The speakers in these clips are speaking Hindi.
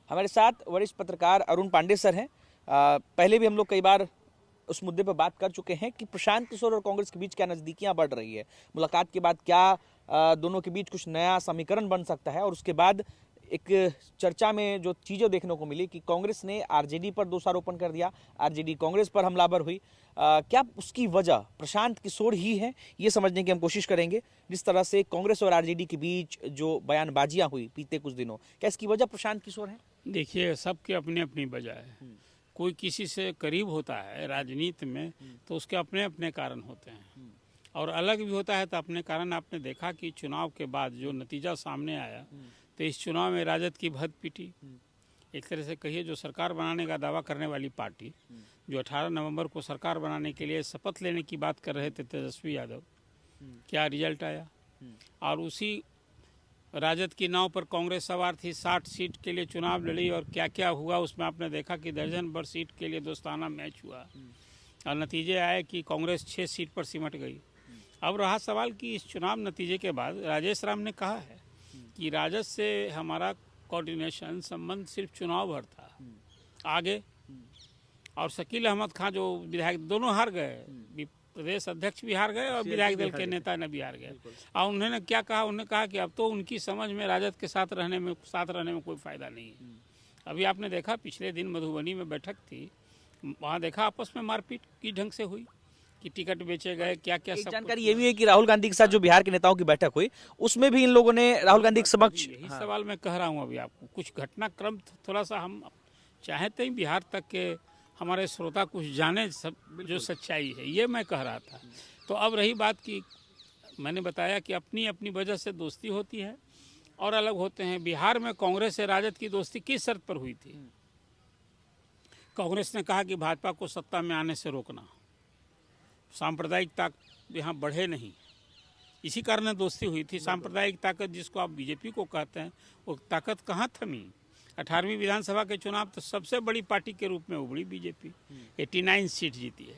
हमारे साथ वरिष्ठ पत्रकार अरुण पांडे सर हैं। पहले भी हम लोग कई बार उस मुद्दे पर बात कर चुके हैं कि प्रशांत किशोर और कांग्रेस के बीच क्या नज़दीकियां बढ़ रही है। मुलाकात के बाद क्या दोनों के बीच कुछ नया समीकरण बन सकता है। और उसके बाद एक चर्चा में जो चीज़ें देखने को मिली कि कांग्रेस ने आरजेडी पर दोषारोपण कर दिया, आरजेडी कांग्रेस पर हमलावर हुई। क्या उसकी वजह प्रशांत किशोर ही है, ये समझने की हम कोशिश करेंगे। जिस तरह से कांग्रेस और आरजेडी के बीच जो बयानबाजियां हुई बीते कुछ दिनों, क्या इसकी वजह प्रशांत किशोर है? देखिए, सबकी अपनी अपनी वजह है। कोई किसी से करीब होता है राजनीति में तो उसके अपने अपने कारण होते हैं, और अलग भी होता है तो अपने कारण। आपने देखा कि चुनाव के बाद जो नतीजा सामने आया, तो इस चुनाव में राजद की भद पिटी। एक तरह से कहिए, जो सरकार बनाने का दावा करने वाली पार्टी, जो 18 नवंबर को सरकार बनाने के लिए शपथ लेने की बात कर रहे थे तेजस्वी यादव, क्या रिजल्ट आया। और उसी राजद की नाव पर कांग्रेस सवार थी, 60 सीट के लिए चुनाव लड़ी, और क्या क्या हुआ उसमें आपने देखा कि दर्जन भर सीट के लिए दोस्ताना मैच हुआ, और नतीजे आए कि कांग्रेस 6 सीट पर सिमट गई। अब रहा सवाल कि इस चुनाव नतीजे के बाद राजेश राम ने कहा है कि राजद से हमारा कोऑर्डिनेशन संबंध सिर्फ चुनाव भर था, आगे। और शकील अहमद खां जो विधायक, दोनों हार गए, प्रदेश अध्यक्ष भी हार गए और विधायक दल के नेता ने भी हार गए। और उन्होंने क्या कहा, उन्होंने कहा कि अब तो उनकी समझ में राजद के साथ रहने में कोई फायदा नहीं है। अभी आपने देखा पिछले दिन मधुबनी में बैठक थी, वहाँ देखा आपस में मारपीट की ढंग से हुई कि टिकट बेचे गए, क्या क्या सब। जानकारी ये भी है कि राहुल गांधी के साथ जो बिहार के नेताओं की बैठक हुई, उसमें भी इन लोगों ने राहुल गांधी के समक्ष यही सवाल मैं कह रहा हूँ अभी आपको। कुछ घटनाक्रम थोड़ा सा हम चाहते हैं बिहार तक के हमारे श्रोता कुछ जाने, सब जो सच्चाई है, ये मैं कह रहा था। तो अब रही बात कि मैंने बताया कि अपनी अपनी वजह से दोस्ती होती है और अलग होते हैं। बिहार में कांग्रेस से राजद की दोस्ती किस शर्त पर हुई थी? कांग्रेस ने कहा कि भाजपा को सत्ता में आने से रोकना, सांप्रदायिकता यहाँ बढ़े नहीं, इसी कारण दोस्ती हुई थी। सांप्रदायिक ताकत जिसको आप बीजेपी को कहते हैं, वो ताकत कहाँ थमी? 18वीं विधानसभा के चुनाव तो सबसे बड़ी पार्टी के रूप में उभरी बीजेपी, 89 सीट जीती है,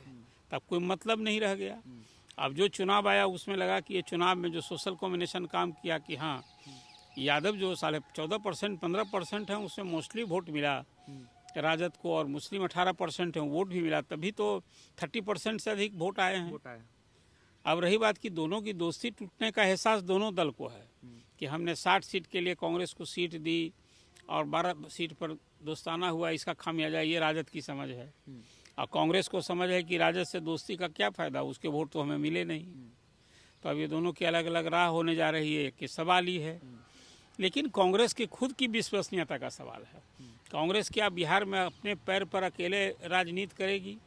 तब कोई मतलब नहीं रह गया। अब जो चुनाव आया उसमें लगा कि ये चुनाव में जो सोशल कॉम्बिनेशन काम किया कि हाँ, यादव जो 14.5% 15% हैं, उसमें मोस्टली वोट मिला राजद को, और मुस्लिम 18% है, वोट भी मिला, तभी तो 30% से अधिक वोट आए हैं। अब रही बात कि दोनों की दोस्ती टूटने का एहसास दोनों दल को है कि हमने 60 सीट के लिए कांग्रेस को सीट दी और 12 सीट पर दोस्ताना हुआ, इसका खामियाजा ये राजद की समझ है। और कांग्रेस को समझ है कि राजद से दोस्ती का क्या फ़ायदा, उसके वोट तो हमें मिले नहीं। तो अब ये दोनों की अलग अलग राह होने जा रही है कि सवाल ही है। लेकिन कांग्रेस की खुद की विश्वसनीयता का सवाल है। कांग्रेस क्या बिहार में अपने पैर पर अकेले राजनीति करेगी?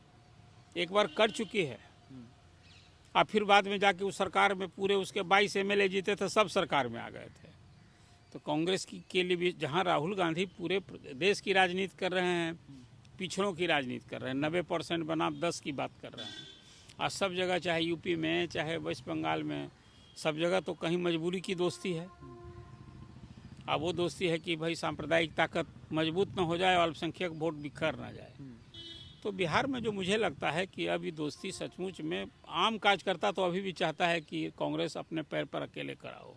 एक बार कर चुकी है, और फिर बाद में जाके उस सरकार में पूरे उसके 22 MLA जीते थे, सब सरकार में आ गए थे। तो कांग्रेस की के लिए भी, जहां राहुल गांधी पूरे देश की राजनीति कर रहे हैं, पिछड़ों की राजनीति कर रहे हैं, 90% बनाम 10 की बात कर रहे हैं, और सब जगह, चाहे यूपी में चाहे वेस्ट बंगाल में, सब जगह तो कहीं मजबूरी की दोस्ती है। अब वो दोस्ती है कि भाई सांप्रदायिक ताकत मजबूत न हो जाए और अल्पसंख्यक वोट बिखर ना जाए। तो बिहार में जो मुझे लगता है कि अभी दोस्ती सचमुच में, आम कार्यकर्ता तो अभी भी चाहता है कि कांग्रेस अपने पैर पर अकेले खड़ा हो,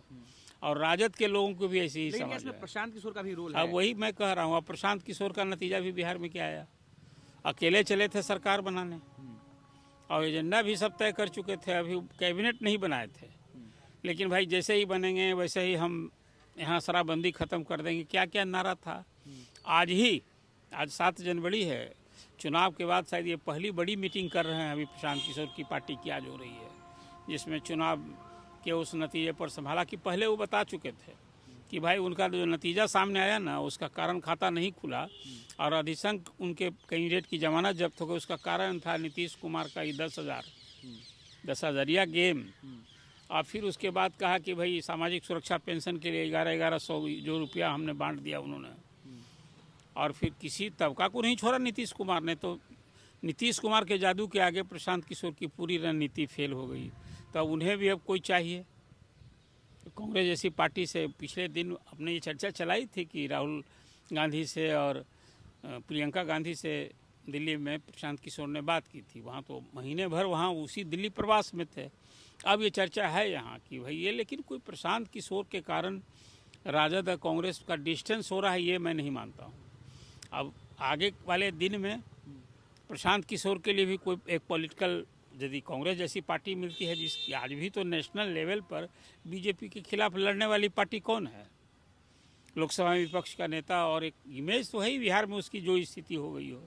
और राजद के लोगों को भी ऐसी ही समझ है। प्रशांत किशोर का भी रोल है। अब वही मैं कह रहा हूँ। अब प्रशांत किशोर का नतीजा भी बिहार में क्या आया? अकेले चले थे सरकार बनाने, और एजेंडा भी सब तय कर चुके थे, अभी कैबिनेट नहीं बनाए थे। लेकिन भाई जैसे ही बनेंगे वैसे ही हम यहाँ शराबबंदी ख़त्म कर देंगे, क्या क्या नारा था। आज 7 जनवरी है, चुनाव के बाद शायद ये पहली बड़ी मीटिंग कर रहे हैं अभी प्रशांत किशोर की पार्टी की आज हो रही है, जिसमें चुनाव के उस नतीजे पर संभाला कि पहले वो बता चुके थे कि भाई उनका जो नतीजा सामने आया ना, उसका कारण खाता नहीं खुला, और अधिशंक उनके कैंडिडेट की जमानत जब्त हो गई। उसका कारण था नीतीश कुमार का ये 10 हज़ारिया गेम। और फिर उसके बाद कहा कि भाई सामाजिक सुरक्षा पेंशन के लिए 1100 जो रुपया हमने बांट दिया उन्होंने, और फिर किसी तबका को नहीं छोड़ा नीतीश कुमार ने। तो नीतीश कुमार के जादू के आगे प्रशांत किशोर की पूरी रणनीति फेल हो गई। तो उन्हें भी अब कोई चाहिए। तो कांग्रेस जैसी पार्टी से पिछले दिन अपने ये चर्चा चलाई थी कि राहुल गांधी से और प्रियंका गांधी से दिल्ली में प्रशांत किशोर ने बात की थी। वहाँ तो महीने भर वहाँ उसी दिल्ली प्रवास में थे। अब ये चर्चा है यहाँ कि भाई ये, लेकिन कोई प्रशांत किशोर के कारण राजद और कांग्रेस का डिस्टेंस हो रहा है, ये मैं नहीं मानता हूँ। अब आगे वाले दिन में प्रशांत किशोर के लिए भी कोई एक पॉलिटिकल, यदि कांग्रेस जैसी पार्टी मिलती है जिसकी आज भी तो नेशनल लेवल पर बीजेपी के खिलाफ लड़ने वाली पार्टी कौन है, लोकसभा में विपक्ष का नेता, और एक इमेज तो है ही बिहार में उसकी जो स्थिति हो गई हो,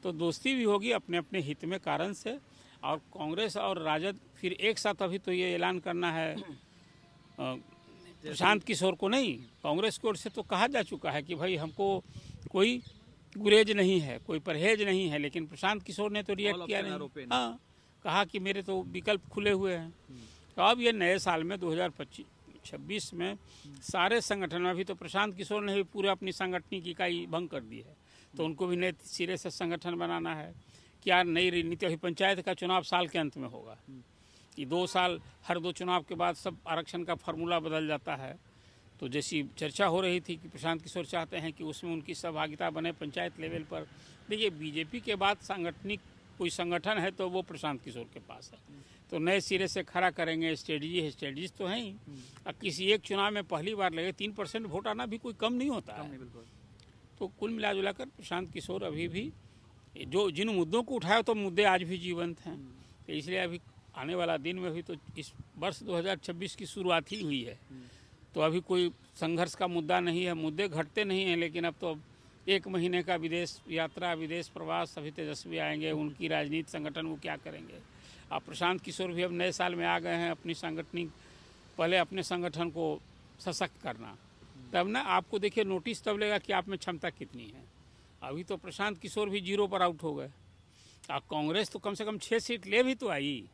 तो दोस्ती भी होगी अपने अपने हित में कारण से। और कांग्रेस और राजद फिर एक साथ अभी तो ये ऐलान करना है प्रशांत किशोर को नहीं, कांग्रेस की ओर से तो कहा जा चुका है कि भाई हमको कोई गुरेज नहीं है, कोई परहेज नहीं है, लेकिन प्रशांत किशोर ने तो रिएक्ट किया नहीं। हाँ, कहा कि मेरे तो विकल्प खुले हुए हैं। तो अब ये नए साल में 2026 में सारे संगठन में, अभी तो प्रशांत किशोर ने भी पूरे अपनी सांगठनिक इकाई भंग कर दी है, तो उनको भी नए सिरे से संगठन बनाना है। क्या नई रणनीति, अभी पंचायत का चुनाव साल के अंत में होगा कि 2 साल, हर 2 चुनाव के बाद सब आरक्षण का फार्मूला बदल जाता है। तो जैसी चर्चा हो रही थी कि प्रशांत किशोर चाहते हैं कि उसमें उनकी सहभागिता बने पंचायत लेवल पर। देखिए, बीजेपी के बाद सांगठनिक कोई संगठन है तो वो प्रशांत किशोर के पास है, तो नए सिरे से खड़ा करेंगे। स्ट्रेटजीज तो हैं ही। अब किसी एक चुनाव में पहली बार लगे 3% वोट आना भी कोई कम नहीं होता है। तो कुल मिलाजुलाकर प्रशांत किशोर अभी भी जो जिन मुद्दों को उठाया तो मुद्दे आज भी जीवंत हैं। तो इसलिए अभी आने वाला दिन में भी तो इस वर्ष 2026 की शुरुआत ही हुई है, तो अभी कोई संघर्ष का मुद्दा नहीं है, मुद्दे घटते नहीं हैं। लेकिन अब तो 1 महीने का विदेश यात्रा, विदेश प्रवास, सभी तेजस्वी आएंगे, उनकी राजनीति संगठन वो क्या करेंगे। अब प्रशांत किशोर भी अब नए साल में आ गए हैं अपनी सांगठनिक, पहले अपने संगठन को सशक्त करना, तब ना आपको देखिए नोटिस तब लेगा कि आप में क्षमता कितनी है। अभी तो प्रशांत किशोर भी 0 पर आउट हो गए। अब कांग्रेस तो कम से कम 6 सीट ले भी तो आई,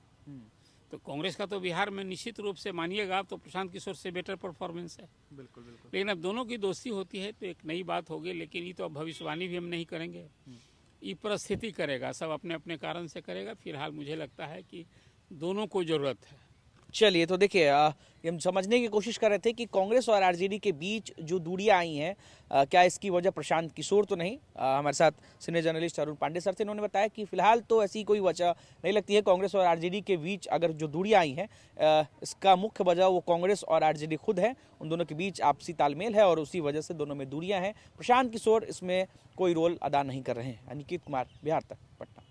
तो कांग्रेस का तो बिहार में निश्चित रूप से मानिएगा तो प्रशांत किशोर से बेटर परफॉर्मेंस है। बिल्कुल। लेकिन अब दोनों की दोस्ती होती है तो एक नई बात होगी, लेकिन ये तो अब भविष्यवाणी भी हम नहीं करेंगे, ये परिस्थिति करेगा, सब अपने अपने कारण से करेगा। फिलहाल मुझे लगता है कि दोनों को जरूरत है। चलिए, तो देखिए, हम समझने की कोशिश कर रहे थे कि कांग्रेस और आरजेडी के बीच जो दूरियां आई हैं, क्या इसकी वजह प्रशांत किशोर तो नहीं। हमारे साथ senior journalist Arun Pande sir थे, उन्होंने बताया कि फिलहाल तो ऐसी कोई वजह नहीं लगती है कांग्रेस और आरजेडी के बीच। अगर जो दूरियां आई हैं, इसका मुख्य वजह वो कांग्रेस और आरजेडी खुद है, उन दोनों के बीच आपसी तालमेल है और उसी वजह से दोनों में दूरियां हैं। प्रशांत किशोर इसमें कोई रोल अदा नहीं कर रहे हैं। अनिकेत कुमार, बिहार तक, पटना।